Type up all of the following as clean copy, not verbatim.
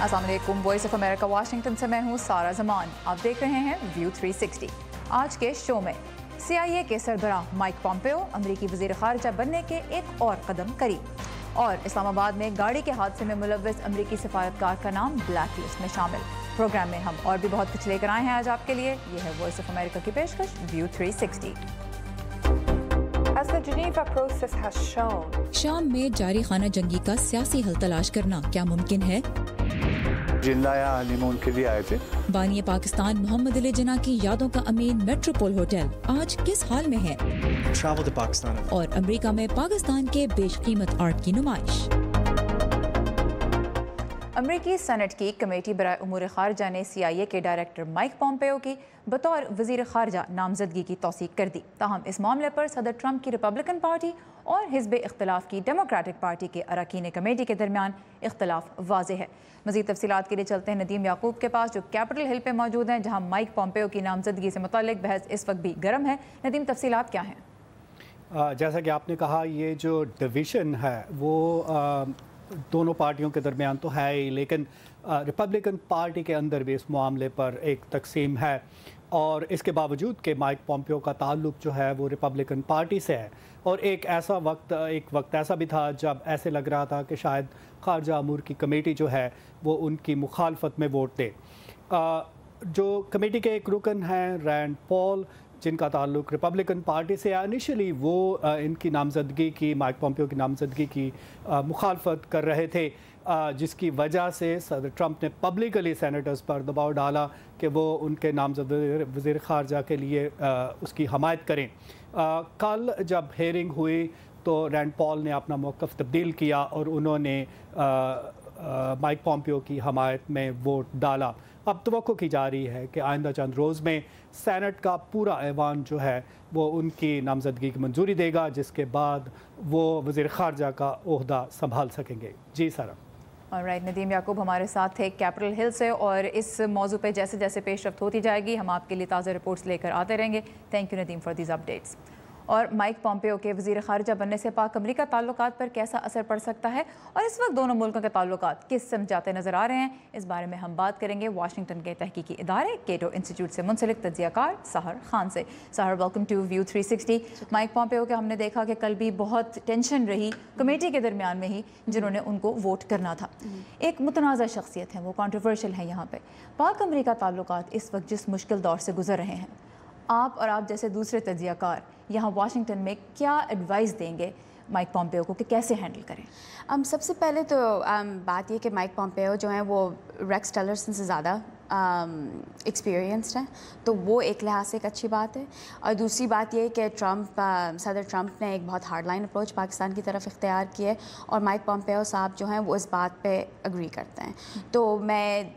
अस्सलाम वालेकुम, voice of America Washington से मैं हूँ सारा जमान। आप देख रहे हैं व्यू 360। आज के शो में CIA के सरबराह माइक पॉम्पेओ अमरीकी वज़ीर ख़ारिजा बनने के एक और कदम करीब, और इस्लामाबाद में गाड़ी के हादसे में मुलव्वस अमरीकी सफारतकार का नाम ब्लैक लिस्ट में शामिल। प्रोग्राम में हम और भी बहुत कुछ लेकर आए हैं आज आपके लिए। ये है वॉइस ऑफ अमेरिका की पेशकश view 360। As the Geneva process has shown, शाम में जारी खाना जंगी का सियासी हल तलाश करना क्या मुमकिन है? जिन्ना या हनीमून के लिए आए थे। बानी पाकिस्तान मोहम्मद अली जिन्ना की यादों का अमीन मेट्रोपोल होटल आज किस हाल में है? Travel to Pakistan. और अमेरिका में पाकिस्तान के बेशकीमत आर्ट की नुमाइश। अमरीकी सेनेट की कमेटी बराए उमूर खारजा ने CIA के डायरेक्टर माइक पॉम्पेओ की बतौर वज़ीर खारजा नामजदगी की तौसीक कर दी। ताहम इस मामले पर सदर ट्रंप की रिपब्लिकन पार्टी और हिज़्ब इख्तिलाफ की डेमोक्रेटिक पार्टी के अरकान कमेटी के दरमियान इख्तिलाफ वाज़े है। मज़ीद तफसीलात के लिए चलते हैं नदीम याकूब के पास, जो कैपिटल हिल पे मौजूद हैं, जहाँ माइक पॉम्पेओ की नामजदगी से मुताल्लिक बहस इस वक्त भी गर्म है। नदीम, तफसीलात क्या हैं? जैसा कि आपने कहा, ये जो डिवीज़न है वो दोनों पार्टियों के दरमियान तो है ही, लेकिन रिपब्लिकन पार्टी के अंदर भी इस मामले पर एक तकसीम है। और इसके बावजूद कि माइक पॉम्पेओ का ताल्लुक जो है वो रिपब्लिकन पार्टी से है, और एक वक्त ऐसा भी था जब ऐसे लग रहा था कि शायद खारजा अमूर की कमेटी जो है वो उनकी मुखालफत में वोट दे। जो कमेटी के एक रुकन हैं रैंड पॉल, जिनका ताल्लुक रिपब्लिकन पार्टी से है, इनिशियली वो इनकी नामजदगी की, माइक पॉम्पेओ की नामजदगी की मुखालफत कर रहे थे, जिसकी वजह से सदर ट्रंप ने पब्लिकली सेनेटर्स पर दबाव डाला कि वो उनके नामजद वज़ीर ख़ारजा के लिए उसकी हमायत करें। कल जब हेयरिंग हुई तो रैंड पॉल ने अपना मौक़िफ़ तब्दील किया और उन्होंने माइक पॉम्पेओ की हमायत में वोट डाला। अब तवक्को की जा रही है कि आइंदा चंद रोज़ में सेनेट का पूरा ऐवान जो है वो उनकी नामजदगी की मंजूरी देगा, जिसके बाद वो वज़ीर ख़ारजा का ओहदा संभाल सकेंगे। जी सारा। ऑलराइट, नदीम याकूब हमारे साथ थे कैपिटल हिल से, और इस मौजू पे जैसे जैसे पेशरफ्त होती जाएगी हम आपके लिए ताज़ा रिपोर्ट्स लेकर आते रहेंगे। Thank you Nadeem for these updates. और माइक पॉम्पेओ के वज़ीर ख़ारिजा बनने से पाक अमरीका ताल्लुकात पर कैसा असर पड़ सकता है, और इस वक्त दोनों मुल्कों के ताल्लुकात किस समझ जाते नज़र आ रहे हैं, इस बारे में हम बात करेंगे वाशिंगटन के तहकीकी इदारे केटो इंस्टीट्यूट से मुंसलिक तज्ज़ियाकार सहर खान से। Sehar, welcome to view 360। Mike Pompeo के हमने देखा कि कल भी बहुत टेंशन रही कमेटी के दरमियान में ही जिन्होंने उनको वोट करना था। एक मुतनाज़ा शख्सियत है, वो कॉन्ट्रोवर्शियल है। यहाँ पर पाक अमरीका ताल्लुकात इस वक्त जिस मुश्किल दौर से गुजर रहे हैं, आप और आप जैसे दूसरे तज्ज़ियाकार यहाँ वाशिंगटन में क्या एडवाइस देंगे माइक पॉम्पेओ को कि कैसे हैंडल करें? सबसे पहले तो बात ये कि माइक पॉम्पेओ जो हैं वो रेक्स टिलर्सन से ज़्यादा एक्सपीरियंस्ड हैं, तो वो एक लिहाज से एक अच्छी बात है। और दूसरी बात ये कि सदर ट्रंप ने एक बहुत हार्ड लाइन अप्रोच पाकिस्तान की तरफ इख्तियार की है, और माइक पॉम्पेओ साहब जो हैं वो इस बात पे एग्री करते हैं। तो मैं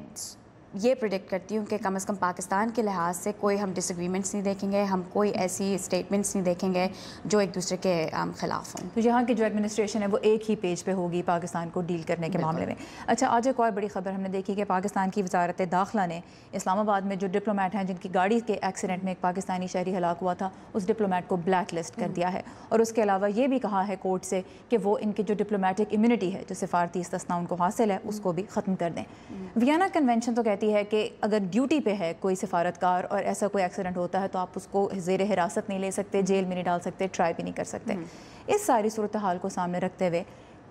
ये प्रेडिक्ट करती हूँ कि कम से कम पाकिस्तान के लिहाज से कोई हम डिसएग्रीमेंट्स नहीं देखेंगे, हम कोई ऐसी स्टेटमेंट्स नहीं देखेंगे जो एक दूसरे के ख़िलाफ़ हों। तो यहाँ की जो एडमिनिस्ट्रेशन है वो एक ही पेज पे होगी पाकिस्तान को डील करने के मामले में। अच्छा, आज एक और बड़ी खबर हमने देखी कि पाकिस्तान की वजारत दाखिला ने इस्लामाबाद में जो डिप्लोमेट हैं जिनकी गाड़ी के एक्सीडेंट में एक पाकिस्तानी शहरी हलाक हुआ था, उस डिप्लोमेट को ब्लैक लिस्ट कर दिया है। और उसके अलावा ये भी कहा है कोर्ट से कि वो इनकी जो डिप्लोमेटिक इम्यूनिटी है, जो सिफारती इस्तिस्ना उनको हासिल है, उसको भी ख़त्म कर दें। वियना कन्वेंशन तो कहती है कि अगर ड्यूटी पे है कोई सिफारतकार और ऐसा कोई एक्सीडेंट होता है तो आप उसको ज़ेरे हिरासत नहीं ले सकते, जेल में नहीं डाल सकते, ट्राई भी नहीं कर सकते। इस सारी सूरत हाल को सामने रखते हुए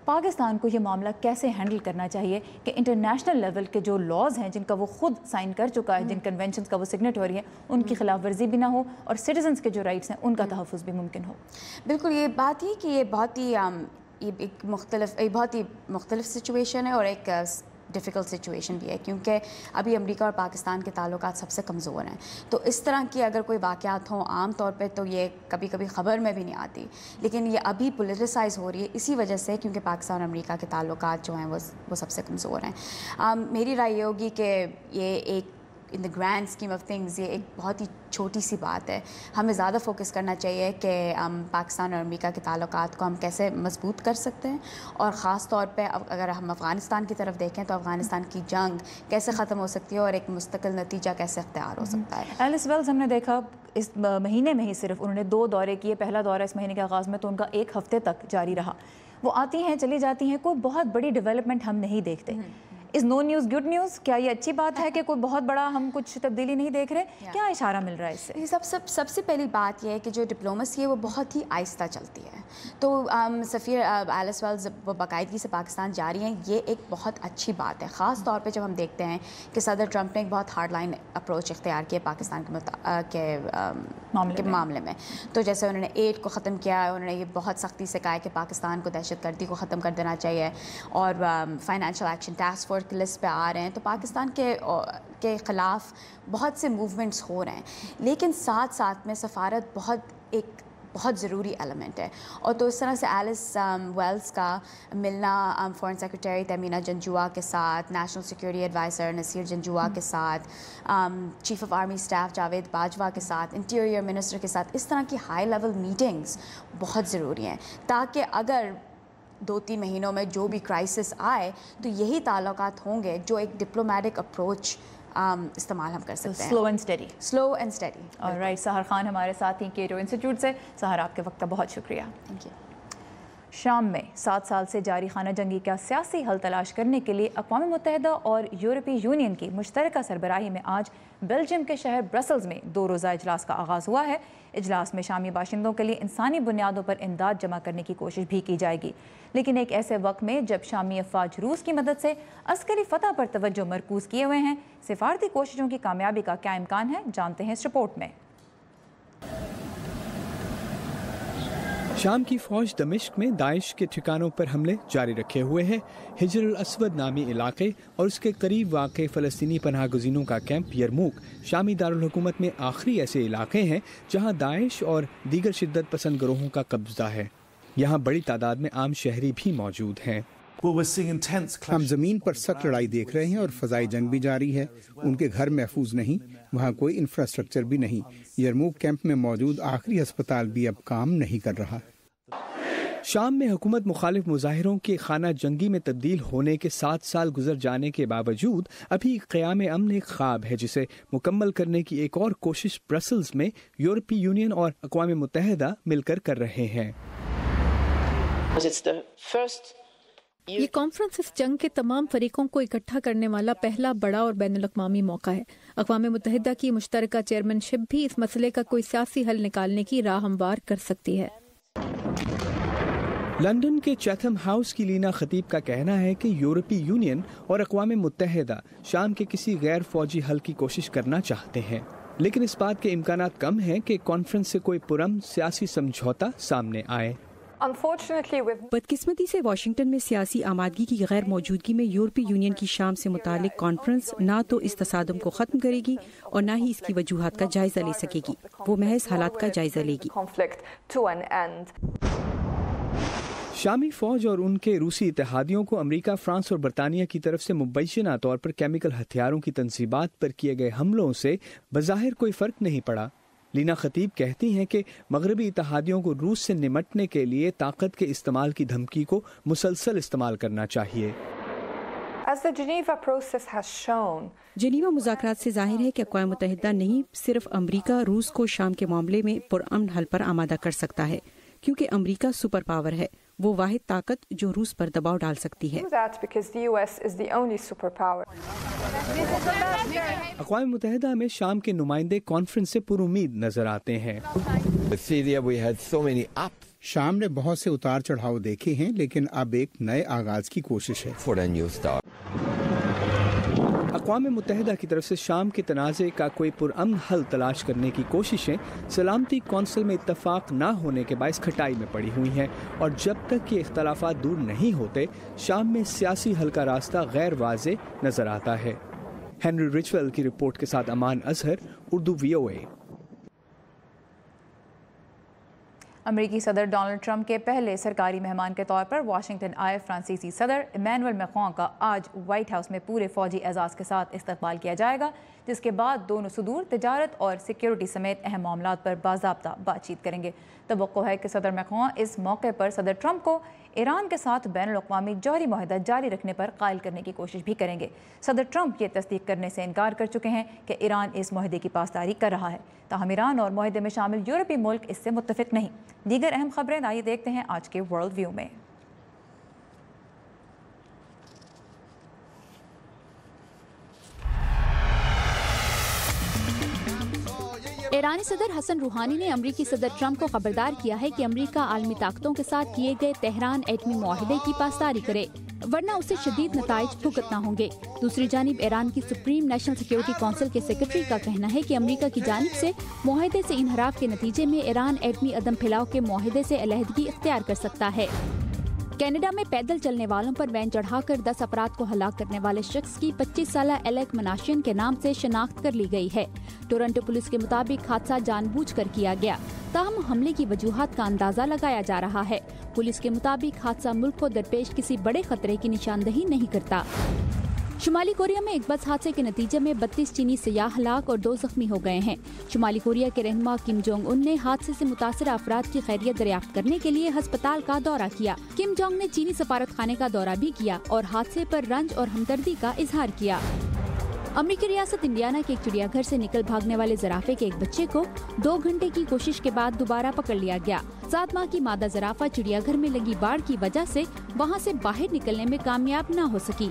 पाकिस्तान को ये मामला कैसे हैंडल करना चाहिए कि इंटरनेशनल लेवल के जो लॉज हैं जिनका वो खुद साइन कर चुका है, जिन कन्वेंशन का वो सिग्नेटरी है, उनकी खिलाफ वर्जी भी ना हो और सिटीजन्स के जो राइट्स हैं उनका तहफ़्फ़ुज़ भी मुमकिन हो। बिल्कुल, ये बात ही कि ये बहुत ही मुख्तलिफ सिचुएशन है और एक डिफ़िकल्ट सिचुएशन भी है, क्योंकि अभी अमेरिका और पाकिस्तान के ताल्लुकात सबसे कमज़ोर हैं। तो इस तरह की अगर कोई वाक़यात हों आम तौर पे तो ये कभी कभी ख़बर में भी नहीं आती, लेकिन ये अभी पोलिटिसाइज़ हो रही है इसी वजह से, क्योंकि पाकिस्तान और अमेरिका के ताल्लुकात जो हैं वो सबसे कमज़ोर हैं। मेरी राय ये होगी कि ये एक in the grand scheme of things ये एक बहुत ही छोटी सी बात है। हमें ज़्यादा फोकस करना चाहिए कि पाकिस्तान और अमेरिका के ताल्लुकात को हम कैसे मजबूत कर सकते हैं, और ख़ास तौर पे अगर हम अफ़गानिस्तान की तरफ देखें तो अफ़गानिस्तान की जंग कैसे ख़त्म हो सकती है और एक मुस्तकिल नतीजा कैसे अख्तियार हो सकता है। एलिस वेल्स हमने देखा इस महीने में ही सिर्फ उन्होंने 2 दौरे किए। पहला दौरा इस महीने के आगाज़ में तो उनका 1 हफ़्ते तक जारी रहा। वो आती हैं चली जाती हैं, कोई बहुत बड़ी डेवलपमेंट हम नहीं देखते। Is no news good news? क्या ये अच्छी बात है कि कोई बहुत बड़ा हम कुछ तब्दीली नहीं देख रहे? क्या इशारा मिल रहा है इससे? सबसे पहली बात यह है कि जो डिप्लोमेसी है वो बहुत ही आहिस्ता चलती है। तो सफ़ीर एलिस वेल्स वो बाकायदगी से पाकिस्तान जा रही हैं, ये एक बहुत अच्छी बात है, ख़ास तौर पे जब हम देखते हैं कि सदर ट्रंप ने एक बहुत हार्ड लाइन अप्रोच इख्तियार किया पाकिस्तान के मामले में। तो जैसे उन्होंने एड को ख़त्म किया, उन्होंने ये बहुत सख्ती से कहा कि पाकिस्तान को दहशतगर्दी को ख़त्म कर देना चाहिए, और फाइनेंशियल एक्शन टास्क फोर्स की लिस्ट पे आ रहे हैं। तो पाकिस्तान के ख़िलाफ़ बहुत से मूवमेंट्स हो रहे हैं, लेकिन साथ साथ में सफ़ारत बहुत ज़रूरी एलिमेंट है। और तो इस तरह से एलिस वेल्स का मिलना फॉरेन सेक्रेटरी तमीना जंजुआ के साथ, national security adviser Naseer Janjua के साथ, chief of army staff Javed Bajwa के साथ, इंटीरियर मिनिस्टर के साथ, इस तरह की हाई लेवल मीटिंग्स बहुत ज़रूरी हैं, ताकि अगर 2-3 महीनों में जो भी क्राइसिस आए तो यही ताल्लुकात होंगे जो एक डिप्लोमेटिक अप्रोच इस्तेमाल हम कर सकते हैं। Slow and steady. ऑलराइट, सहर खान हमारे साथ ही केटो इंस्टीट्यूट से। सहर, आपके वक्त का बहुत शुक्रिया। Thank you. शाम में 7 साल से जारी खाना जंगी का सियासी हल तलाश करने के लिए अक़वाम मुत्तहिदा और यूरोपीय यूनियन की मुश्तरका सरबराही में आज बेल्जियम के शहर ब्रसल्स में 2 रोज़ा इजलास का आगाज़ हुआ है। इजलास में शामी बाशिंदों के लिए इंसानी बुनियादों पर इमदाद जमा करने की कोशिश भी की जाएगी, लेकिन एक ऐसे वक्त में जब शामी अफवाज रूस की मदद से अस्करी फतह पर तवज्जो मरकूज़ किए हुए हैं। सिफारती कोशिशों की कामयाबी का क्या इम्कान है, जानते हैं इस रिपोर्ट में। शाम की फौज दमिश्क में दाइश के ठिकानों पर हमले जारी रखे हुए है। हिजर अल असवद नामी इलाके और उसके करीब वाक़ फ़लस्तीनी पनाह गुज़ीनों का कैंप यरमूक शामी दारुल हुकूमत में आखिरी ऐसे इलाके हैं जहां दाइश और दीगर शिद्दत पसंद गिरोहों का कब्जा है। यहाँ बड़ी तादाद में आम शहरी भी मौजूद हैं। हम जमीन पर सख्त लड़ाई देख रहे हैं और फजाई जंग भी जारी है। उनके घर महफूज नहीं, वहाँ कोई इंफ्रास्ट्रक्चर भी नहीं। यरमूक कैंप में मौजूद आखिरी अस्पताल भी अब काम नहीं कर रहा। शाम में हुकूमत मुखालिफ मुजाहिरों के खाना जंगी में तब्दील होने के 7 साल गुजर जाने के बावजूद अभी क़याम अमन एक ख्वाब है, जिसे मुकम्मल करने की एक और कोशिश ब्रसल्स में यूरोपीय यूनियन और अक़वाम मुत्तहिदा मिलकर कर रहे हैं। ये कॉन्फ्रेंस इस जंग के तमाम फरीकों को इकट्ठा करने वाला पहला बड़ा और बैनुल-अक़वामी मौका है। अक़वाम मुत्तहिदा की मुश्तरका चेयरमैनशिप भी इस मसले का कोई सियासी हल निकालने की राह हमवार कर सकती है। लंदन के चैथम हाउस की लीना खतीब का कहना है कि यूरोपीय यूनियन और अक़वाम मुत्तहिदा शाम के किसी गैर फौजी हल की कोशिश करना चाहते हैं, लेकिन इस बात के इम्कानात कम हैं कि कॉन्फ्रेंस से कोई पुरअमन सियासी समझौता सामने आए। बदकिस्मती से वाशिंगटन में सियासी आमादगी की गैर मौजूदगी में यूरोपीय यूनियन की शाम से मुतालिक कॉन्फ्रेंस ना तो इस तसादुम को ख़त्म करेगी और ना ही इसकी वजूहात का जायजा ले सकेगी। वो महज हालात का जायजा लेगी। शामी फौज और उनके रूसी इत्तेहादियों को अमेरिका, फ्रांस और बरतानिया की तरफ से मुबैना तौर पर केमिकल हथियारों की तंसीबात पर किए गए हमलों से बज़ाहिर कोई फ़र्क नहीं पड़ा। लीना खतीब कहती हैं कि मगरबी इत्तेहादियों को रूस से निमटने के लिए ताकत के इस्तेमाल की धमकी को मुसलसल इस्तेमाल करना चाहिए। जेनीवा मुज़ाकरात से जाहिर है कि अक़वाम मुत्तहिदा नहीं सिर्फ अमरीका रूस को शाम के मामले में पुरअमन हल पर आमादा कर सकता है, क्योंकि अमरीका सुपर पावर है, वो वाहिद ताकत जो रूस पर दबाव डाल सकती है। अक़वाम मुत्तहिदा में शाम के नुमाइंदे कॉन्फ्रेंस से पुरुमीद नजर आते हैं। शाम ने बहुत से उतार चढ़ाव देखे हैं, लेकिन अब एक नए आगाज की कोशिश है। अक़वाम मुत्तहिदा की तरफ से शाम के तनाज़े का कोई पुरअमन हल तलाश करने की कोशिशें सलामती कौंसिल में इत्तफाक ना होने के बायस खटाई में पड़ी हुई हैं, और जब तक ये इख्तलाफात दूर नहीं होते शाम में सियासी हल का रास्ता गैर वाज़े नजर आता है। हेनरी रिचवेल की रिपोर्ट के साथ अमान अजहर, उर्दू VOA। अमेरिकी सदर डोनाल्ड ट्रंप के पहले सरकारी मेहमान के तौर पर वाशिंगटन आए फ्रांसीसी सदर इमैनुअल मैक्रों का आज व्हाइट हाउस में पूरे फौजी एजाज़ के साथ इस्तकबाल किया जाएगा, जिसके बाद दोनों सुदूर तिजारत और सिक्योरिटी समेत अहम मामलात पर बाज़ाब्ता बातचीत करेंगे। तवक्को है कि सदर मैक्रों इस मौके पर सदर ट्रंप को ईरान के साथ बैनुल-अक़वामी जौहरी मुआहदा जारी रखने पर कायल करने की कोशिश भी करेंगे। सदर ट्रंप ये तस्दीक करने से इनकार कर चुके हैं कि ईरान इस मुआहदे की पासदारी कर रहा है, ताहम ईरान और मुआहदे में शामिल यूरोपीय मुल्क इससे मुत्तफिक नहीं। दीगर अहम खबरें आइए देखते हैं आज के वर्ल्ड व्यू में। ईरानी सदर हसन रूहानी ने अमरीकी सदर ट्रंप को खबरदार किया है कि अमरीका आलमी ताकतों के साथ किए गए तेहरान एटमी मुआहदे की पासदारी करे, वरना उसे शदीद नताइज भुगतना होंगे। दूसरी जानिब ईरान की सुप्रीम नेशनल सिक्योरिटी काउंसिल के सेक्रेटरी का कहना है कि अमरीका की जानिब से मुआहदे से इनहराफ के नतीजे में ईरान एटमी अदम फैलाव के मुआहदे से अलहदगी इख्तियार कर सकता है। कनाडा में पैदल चलने वालों पर वैन चढ़ाकर 10 अफराद को हलाक करने वाले शख्स की 25 साला एलेक मनाशियन के नाम से शनाख्त कर ली गई है। टोरंटो पुलिस के मुताबिक हादसा जानबूझकर किया गया, ताहम हमले की वजूहात का अंदाजा लगाया जा रहा है। पुलिस के मुताबिक हादसा मुल्क को दरपेश किसी बड़े खतरे की निशानदही नहीं करता। शुमाली कोरिया में एक बस हादसे के नतीजे में 32 चीनी सयाह हलाक और 2 जख्मी हो गए हैं। शुमाली कोरिया के रहनुमा किम जोंग उन ने हादसे से मुतासरा अफराद की खैरियत दरियाफ्त करने के लिए अस्पताल का दौरा किया। किम जोंग ने चीनी सफारत खाने का दौरा भी किया और हादसे पर रंज और हमदर्दी का इजहार किया। अमरीकी रियासत इंडियाना के एक चिड़ियाघर से निकल भागने वाले जराफे के एक बच्चे को 2 घंटे की कोशिश के बाद दोबारा पकड़ लिया गया। 7 माह की मादा जराफा चिड़ियाघर में लगी बाढ़ की वजह से वहां से बाहर निकलने में कामयाब न हो सकी।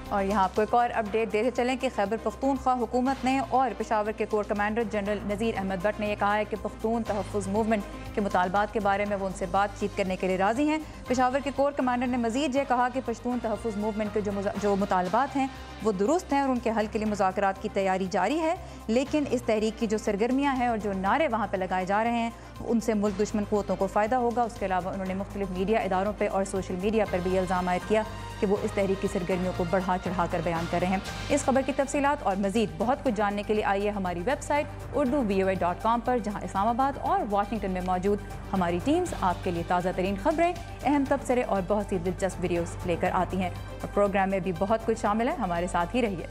और यहाँ आपको एक और अपडेट देते चलें कि खैबर पख्तूनख्वा हुकूमत ने और पेशावर के कोर कमांडर जनरल नज़ीर अहमद भट्ट ने यह कहा है कि पख्तून तहफ़्फ़ुज़ मूवमेंट के मुतालबात के बारे में वो उनसे बातचीत करने के लिए राज़ी हैं। पेशावर के कोर कमांडर ने मज़ीद ये कहा कि पश्तून तहफ़्फ़ुज़ मूवमेंट के जो मुतालबात हैं वो दुरुस्त हैं और उनके हल के लिए मुज़ाकरात की तैयारी जारी है, लेकिन इस तहरीक की जो सरगर्मियाँ हैं और जो नारे वहाँ पर लगाए जा रहे हैं उनसे मुल्क दुश्मन क़ुव्वतों को फ़ायदा होगा। उसके अलावा उन्होंने मुख्तलिफ मीडिया इदारों पर और सोशल मीडिया पर भी इल्ज़ाम आयद किया कि वो इस तहरीक की सरगर्मियों को बढ़ा चढ़ा कर बयान कर रहे हैं। इस खबर की तफसीलात और मज़ीद बहुत कुछ जानने के लिए आइए हमारी वेबसाइट urduvoa.com पर, जहाँ इस्लामाबाद और वाशिंगटन में मौजूद हमारी टीम्स आपके लिए ताज़ा तरीन खबरें, अहम तबसरे और बहुत सी दिलचस्प वीडियोस लेकर आती हैं। और प्रोग्राम में भी बहुत कुछ शामिल है, हमारे साथ ही रहिए।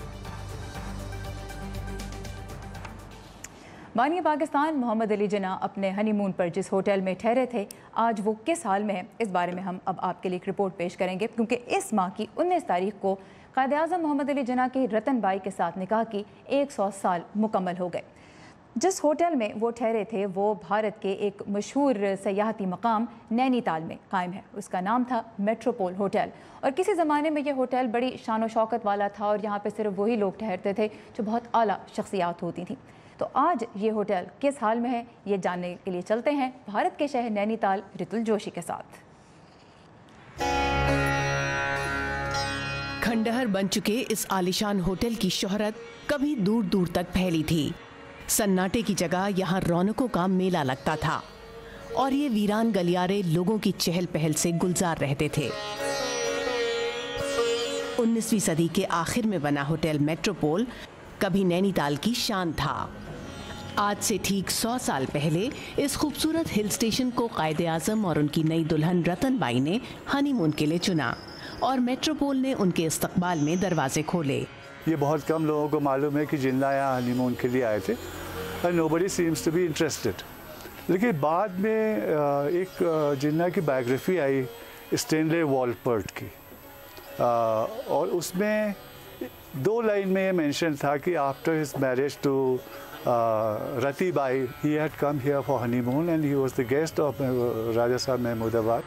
बानी पाकिस्तान मोहम्मद अली जिन्ना अपने हनीमून पर जिस होटल में ठहरे थे, आज वो किस हाल में है, इस बारे में हम अब आपके लिए एक रिपोर्ट पेश करेंगे, क्योंकि इस माह की 19 तारीख को क़ायद-ए-आज़म मोहम्मद अली जिन्ना की रतन बाई के साथ निकाह की 100 साल मुकम्मल हो गए। जिस होटल में वो ठहरे थे वो भारत के एक मशहूर सयाहती मकाम नैनीताल में कायम है। उसका नाम था मेट्रोपोल होटल, और किसी ज़माने में ये होटल बड़ी शान व शौकत वाला था और यहाँ पे सिर्फ वही लोग ठहरते थे जो बहुत आला शख्सियात होती थी। तो आज ये होटल किस हाल में है, ये जानने के लिए चलते हैं भारत के शहर नैनीताल रितुल जोशी के साथ। खंडहर बन चुके इस आलिशान होटल की शोहरत कभी दूर दूर तक फैली थी। सन्नाटे की जगह यहाँ रौनकों का मेला लगता था और ये वीरान गलियारे लोगों की चहल पहल से गुलजार रहते थे। 19वीं सदी के आखिर में बना होटल मेट्रोपोल कभी नैनीताल की शान था। आज से ठीक 100 साल पहले इस खूबसूरत हिल स्टेशन को क़ायद-ए-आज़म और उनकी नई दुल्हन रतन बाई ने हनीमून के लिए चुना और मेट्रोपोल ने उनके इस्तकबाल में दरवाजे खोले। ये बहुत कम लोगों को मालूम है कि जिन्ना यहाँ हनीमून के लिए आए थे और nobody seems to be interested. लेकिन बाद में एक जिन्ना की बायोग्राफी आई स्टेनले वॉलपर्ट की, और उसमें 2 लाइन में ये मेंशन था कि after his marriage to Ratti Bai he had come here for honeymoon and he was the guest of Raja Sahab Mahmudabad.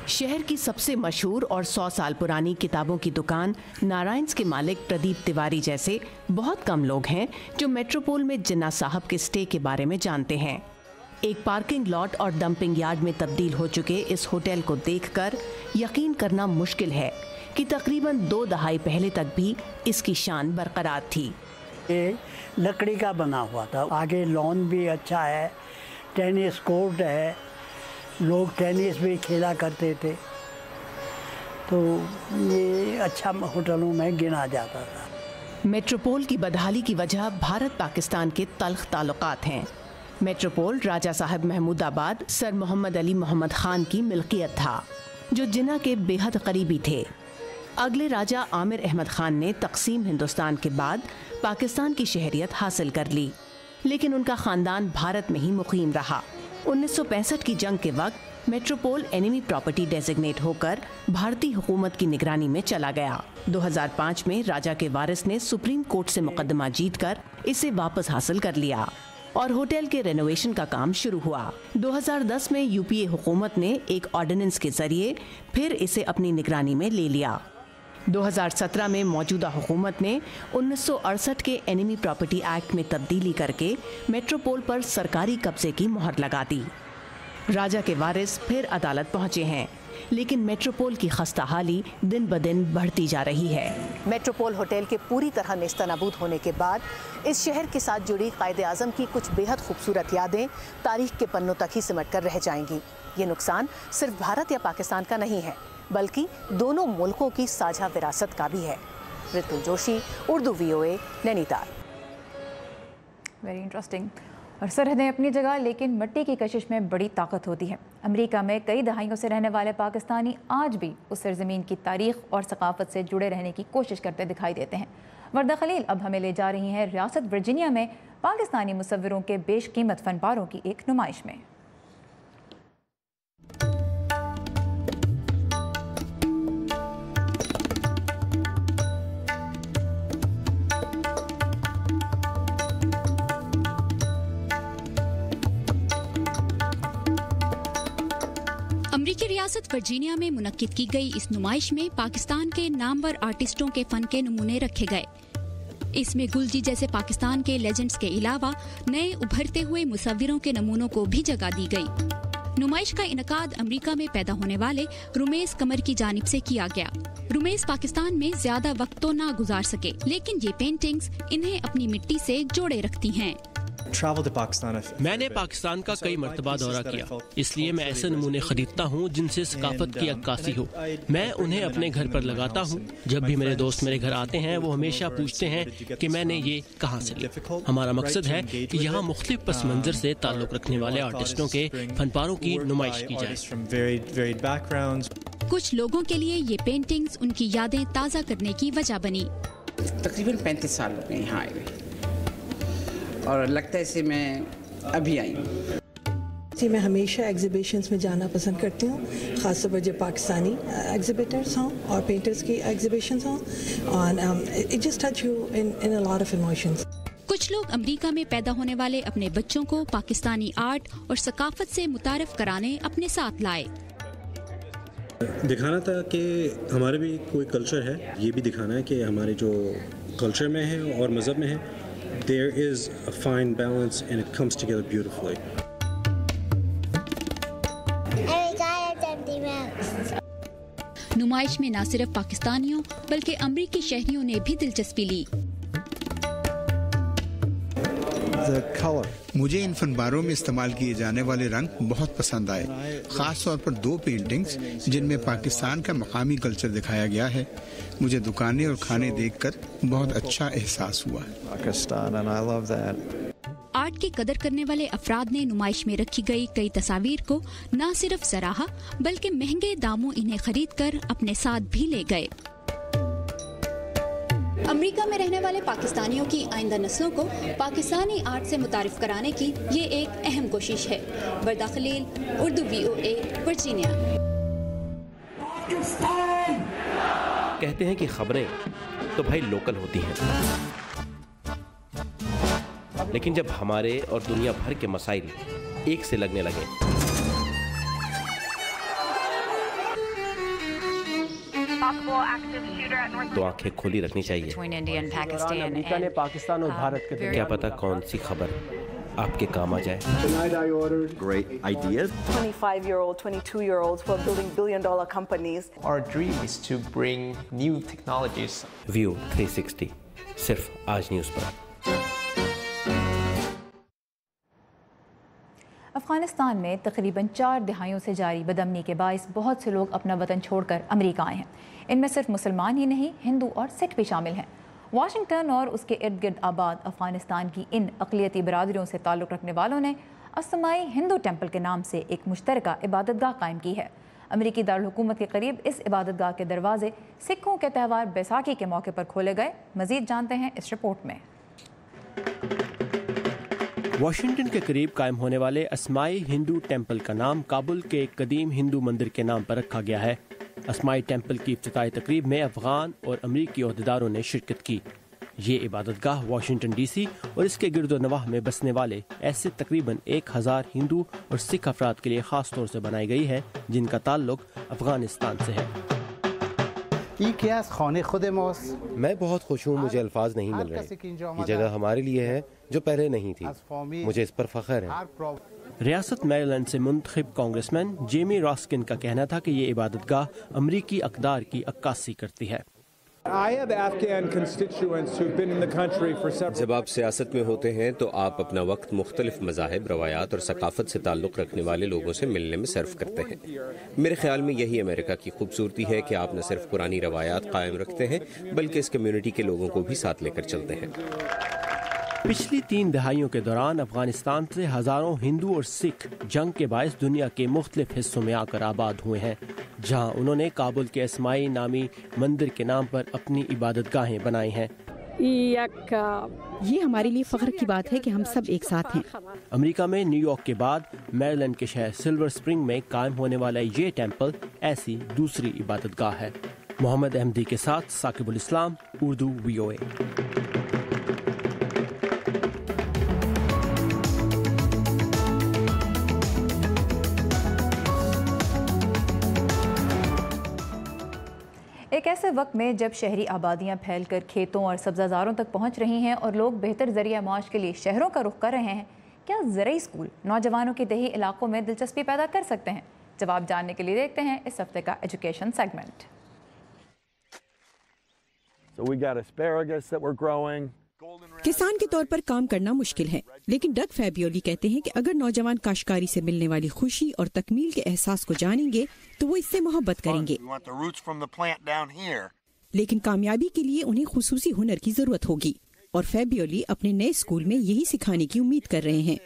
शहर की सबसे मशहूर और 100 साल पुरानी किताबों की दुकान नारायण्स के मालिक प्रदीप तिवारी जैसे बहुत कम लोग हैं जो मेट्रोपोल में जिन्ना साहब के स्टे के बारे में जानते हैं। एक पार्किंग लॉट और डंपिंग यार्ड में तब्दील हो चुके इस होटल को देखकर यकीन करना मुश्किल है कि तकरीबन 2 दहाई पहले तक भी इसकी शान बरकरार थी। ये लकड़ी का बना हुआ था, आगे लॉन भी अच्छा है, टेनिस कोर्ट है, लोग टेनिस भी खेला करते थे, तो ये अच्छा होटलों में गिना जाता था। मेट्रोपोल की बदहाली की वजह भारत पाकिस्तान के तल्ख ताल्लुकात हैं। मेट्रोपोल राजा साहब महमूदाबाद सर मोहम्मद अली मोहम्मद खान की मिल्कियत था, जो जिन्ना के बेहद करीबी थे। अगले राजा आमिर अहमद खान ने तकसीम हिंदुस्तान के बाद पाकिस्तान की शहरियत हासिल कर ली, लेकिन उनका ख़ानदान भारत में ही मुकीम रहा। 1965 की जंग के वक्त मेट्रोपोल एनिमी प्रॉपर्टी डेजिग्नेट होकर भारतीय हुकूमत की निगरानी में चला गया। 2005 में राजा के वारिस ने सुप्रीम कोर्ट से मुकदमा जीतकर इसे वापस हासिल कर लिया और होटल के रेनोवेशन का काम शुरू हुआ। 2010 में यूपीए हुकूमत ने एक ऑर्डिनेंस के जरिए फिर इसे अपनी निगरानी में ले लिया। 2017 में मौजूदा हुकूमत ने 1968 के एनिमी प्रॉपर्टी एक्ट में तब्दीली करके मेट्रोपोल पर सरकारी कब्जे की मुहर लगा दी। राजा के वारिस फिर अदालत पहुंचे हैं, लेकिन मेट्रोपोल की खस्ताहाली दिन ब दिन बढ़ती जा रही है। मेट्रोपोल होटल के पूरी तरह नेस्तनाबूद होने के बाद इस शहर के साथ जुड़ी कायदे आज़म की कुछ बेहद खूबसूरत यादें तारीख के पन्नों तक ही सिमट कर रह जाएंगी। ये नुकसान सिर्फ भारत या पाकिस्तान का नहीं है, बल्कि दोनों मुल्कों की साझा विरासत का भी है। Ritu Joshi, Urdu VOA, Nainital. Very interesting. और सरहदें अपनी जगह, लेकिन मिट्टी की कशिश में बड़ी ताकत होती है। अमेरिका में कई दहाइयों से रहने वाले पाकिस्तानी आज भी उस सरजमीन की तारीख और सकाफत से जुड़े रहने की कोशिश करते दिखाई देते हैं। वर्दा खलील अब हमें ले जा रही हैं रियासत वर्जीनिया में पाकिस्तानी मुसव्विरों के बेशकीमत फनपारों की एक नुमाइश में। अमरीकी रियासत वर्जीनिया में मुनक्किद की गई इस नुमाइश में पाकिस्तान के नामवर आर्टिस्टों के फन के नमूने रखे गए। इसमें गुलजी जैसे पाकिस्तान के लेजेंड्स के अलावा नए उभरते हुए मुसव्विरों के नमूनों को भी जगह दी गई। नुमाइश का इनकाद अमरीका में पैदा होने वाले रुमेस कमर की जानिब से किया गया। रुमेस पाकिस्तान में ज्यादा वक्त तो ना गुजार सके, लेकिन ये पेंटिंग्स इन्हें अपनी मिट्टी से जोड़े रखती हैं। मैंने पाकिस्तान का कई मरतबा दौरा किया, इसलिए मैं ऐसे नमूने खरीदता हूँ जिनसे सकाफत की अक्कासी हो। मैं उन्हें अपने घर पर लगाता हूँ। जब भी मेरे दोस्त मेरे घर आते हैं वो हमेशा पूछते हैं कि मैंने ये कहाँ से लिया। हमारा मकसद है कि यहाँ मुख्तलिफ पस मंजर से ताल्लुक रखने वाले आर्टिस्टों के फनपारों की नुमाइश की जाए। कुछ लोगों के लिए ये पेंटिंग्स उनकी यादें ताज़ा करने की वजह बनी। तकरीबन 35 साल हो गए यहाँ आए हुए और लगता है कि मैं अभी आई हूँ। जी, मैं हमेशा एग्जीबिशंस में जाना पसंद करती हूँ, ख़ासतौर पर जो पाकिस्तानी एग्जिबिटर्स हों और पेंटर्स की एग्जिबिशंस हों, और it just touch you in a lot of emotions. कुछ लोग अमेरिका में पैदा होने वाले अपने बच्चों को पाकिस्तानी आर्ट और सकाफत से मुतारफ कराने अपने साथ लाए। दिखाना था कि हमारे भी कोई कल्चर है, ये भी दिखाना है कि हमारे जो कल्चर में है और मज़हब में है, there is a fine balance and it comes together beautifully. नुमाइश में न सिर्फ पाकिस्तानियों बल्कि अमरीकी शहरियों ने भी दिलचस्पी ली। मुझे इन फनबारों में इस्तेमाल किए जाने वाले रंग बहुत पसंद आए, खास तौर पर 2 पेंटिंग्स जिनमें पाकिस्तान का मकामी कल्चर दिखाया गया है। मुझे दुकानें और खाने देखकर बहुत अच्छा एहसास हुआ। आर्ट की कदर करने वाले अफराद ने नुमाइश में रखी गई कई तस्वीर को न सिर्फ सराहा बल्कि महंगे दामों इन्हें खरीद कर अपने साथ भी ले गए। अमेरिका में रहने वाले पाकिस्तानियों की आइंदा नस्लों को पाकिस्तानी आर्ट से मुतारिफ कराने की ये एक अहम कोशिश है। वर्दा खलील, उर्दू VOA, वर्जीनिया। कहते हैं कि खबरें तो भाई लोकल होती हैं, लेकिन जब हमारे और दुनिया भर के मसाइल एक से लगने लगे तो आंखें खुली रखनी चाहिए। अमेरिका ने पाकिस्तान और भारत के क्या पता कौन सी खबर आपके काम आ जाए। Great ideas. 25-year-old, 22-year-olds who are building billion-dollar companies. Our dream is to bring new technologies. View 360 सिर्फ आज न्यूज़ पर। अफगानिस्तान में तकरीबन 4 दहाइयों से जारी बदअमनी के बायस बहुत से लोग अपना वतन छोड़कर अमेरिका आए हैं। इनमें सिर्फ मुसलमान ही नहीं, हिंदू और सिख भी शामिल हैं। वाशिंगटन और उसके इर्द गिर्द आबाद अफगानिस्तान की इन अक़लियती बरादरियों से ताल्लुक़ रखने वालों ने असमाई हिंदू टेम्पल के नाम से एक मुश्तरका इबादतगाह कायम की है। अमरीकी दारुल के करीब इस इबादतगाह के दरवाजे सिखों के त्यौहार बैसाखी के मौके पर खोले गए। मज़ीद जानते हैं इस रिपोर्ट में। वाशिंगटन के करीब कायम होने वाले असमाई हिंदू टेम्पल का नाम काबुल के एक कदीम हिंदू मंदिर के नाम पर रखा गया है। असमाई टेम्पल की इफ्तिताई तकरीब में अफगान और अमरीकी ओहदेदारों ने शिरकत की। ये इबादतगाह वाशिंगटन DC और इसके गिरदोनवाह में बसने वाले ऐसे तकरीबन 1000 हिंदू और सिख अफराद के लिए ख़ास तौर से बनाई गई है जिनका ताल्लुक अफगानिस्तान से है। میں بہت خوش ہوں، مجھے الفاظ نہیں مل رہے. یہ جگہ ہمارے لیے ہے جو پہلے نہیں تھی. مجھے اس پر فخر ہے. ریاست میریلینڈ سے منتخب کانگریس مین جیمی راسکن کا کہنا تھا کہ یہ عبادت گاہ امریکی اقدار کی عکاسی کرتی ہے. جب آپ سیاست میں ہوتے ہیں تو آپ اپنا وقت مختلف مذاہب، روایات اور ثقافت سے تعلق رکھنے والے لوگوں سے ملنے میں صرف کرتے ہیں. میرے خیال میں یہی امریکہ کی خوبصورتی ہے کہ آپ نہ صرف پرانی روایات قائم رکھتے ہیں بلکہ اس کمیونٹی کے لوگوں کو بھی ساتھ لے کر چلتے ہیں. پچھلی 3 دہائیوں کے دوران افغانستان سے ہزاروں ہندو اور سکھ جنگ کے باعث دنیا کے مختلف حصوں میں آ کر آباد ہوئے ہیں، جہاں انہوں نے کابل کے اسماعی نامی مندر کے نام پر اپنی عبادت گاہیں بنائی ہیں. یہ ہمارے لیے فخر کی بات ہے کہ ہم سب ایک ساتھ ہیں. امریکہ میں نیو یارک کے بعد میریلینڈ کے شہر سلور اسپرنگ میں قائم ہونے والا یہ ٹیمپل ایسی دوسری عبادت گاہ ہے. محمد احمدی کے ساتھ ثاقب الاسلام، اردو VOA. ایک ایسے وقت میں جب شہری آبادیاں پھیل کر کھیتوں اور سبزہ زاروں تک پہنچ رہی ہیں اور لوگ بہتر ذریعہ معاش کے لیے شہروں کا رخ کر رہے ہیں، کیا زرعی اسکول نوجوانوں کے دیہی علاقوں میں دلچسپی پیدا کر سکتے ہیں؟ جواب جاننے کے لیے دیکھتے ہیں اس ہفتے کا ایجوکیشن سیگمنٹ. کسان کے طور پر کام کرنا مشکل ہے، لیکن ڈگ فیبیولی کہتے ہیں کہ اگر نوجوان کاشتکاری سے ملنے والی خوشی اور تکمیل کے احساس کو جانیں گے تو وہ اس سے محبت کریں گے. لیکن کامیابی کے لیے انہیں خصوصی ہنر کی ضرورت ہوگی، اور فیبیولی اپنے نئے اسکول میں یہی سکھانے کی امید کر رہے ہیں.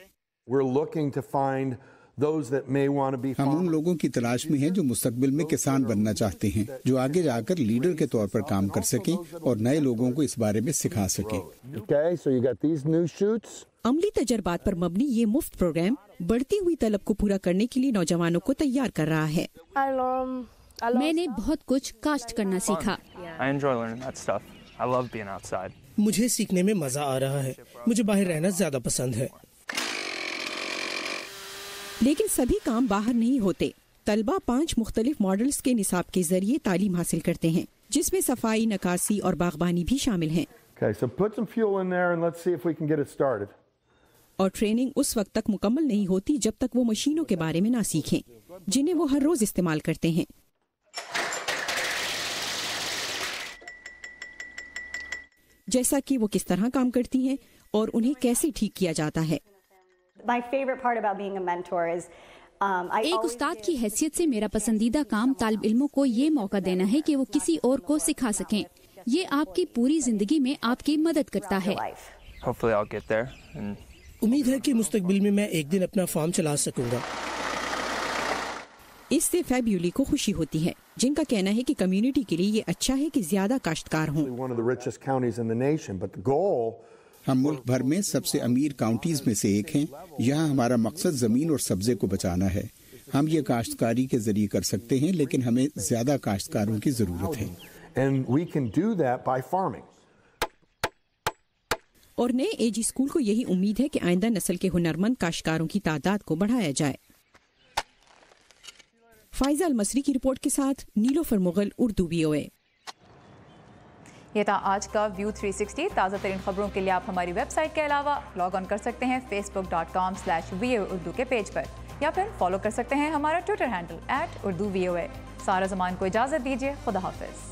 ہم ان لوگوں کی تلاش میں ہیں جو مستقبل میں کسان بننا چاہتے ہیں، جو آگے جا کر لیڈر کے طور پر کام کر سکیں اور نئے لوگوں کو اس بارے میں سکھا سکیں. عملی تجربات پر مبنی یہ مفت پروگرام بڑھتی ہوئی طلب کو پورا کرنے کے لیے نوجوانوں کو تیار کر رہا ہے. میں نے بہت کچھ کاشت کرنا سیکھا. مجھے سیکھنے میں مزہ آ رہا ہے. مجھے باہر رہنا زیادہ پسند ہے. لیکن سبھی کام باہر نہیں ہوتے. طلبہ 5 مختلف ماڈلز کے نصاب کے ذریعے تعلیم حاصل کرتے ہیں، جس میں صفائی، نکاسی اور باغبانی بھی شامل ہیں. اور ٹریننگ اس وقت تک مکمل نہیں ہوتی جب تک وہ مشینوں کے بارے میں نہ سیکھیں جنہیں وہ ہر روز استعمال کرتے ہیں. جیسا کہ وہ کس طرح کام کرتی ہیں اور انہیں کیسے ٹھیک کیا جاتا ہے. ایک استاد کی حیثیت سے میرا پسندیدہ کام طالب علموں کو یہ موقع دینا ہے کہ وہ کسی اور کو سکھا سکیں. یہ آپ کی پوری زندگی میں آپ کی مدد کرتا ہے. امید ہے کہ مستقبل میں میں ایک دن اپنا فارم چلا سکوں گا. اس سے فیبیولی کو خوشی ہوتی ہے، جن کا کہنا ہے کہ کمیونٹی کے لیے یہ اچھا ہے کہ زیادہ کاشتکار ہوں. ہم ملک بھر میں سب سے امیر کاؤنٹیز میں سے ایک ہیں. یہاں ہمارا مقصد زمین اور سبزے کو بچانا ہے. ہم یہ کاشتکاری کے ذریعے کر سکتے ہیں، لیکن ہمیں زیادہ کاشتکاروں کی ضرورت ہے. اور نئے ایجی اسکول کو یہی امید ہے کہ آئندہ نسل کے ہنرمند کاشتکاروں کی تعداد کو بڑھایا جائے. فائزہ المصری کی رپورٹ کے ساتھ نیلوفر مغل، اردو VOA. یہ تھا آج کا ویو 360. تازہ ترین خبروں کے لیے آپ ہماری ویب سائٹ کے علاوہ لاگ آن کر سکتے ہیں facebook.com/VOA اردو کے پیج پر، یا پھر فالو کر سکتے ہیں ہمارا ٹویٹر ہینڈل @urduVOA. سارا زمان کو اجازت دیجیے. خدا حافظ.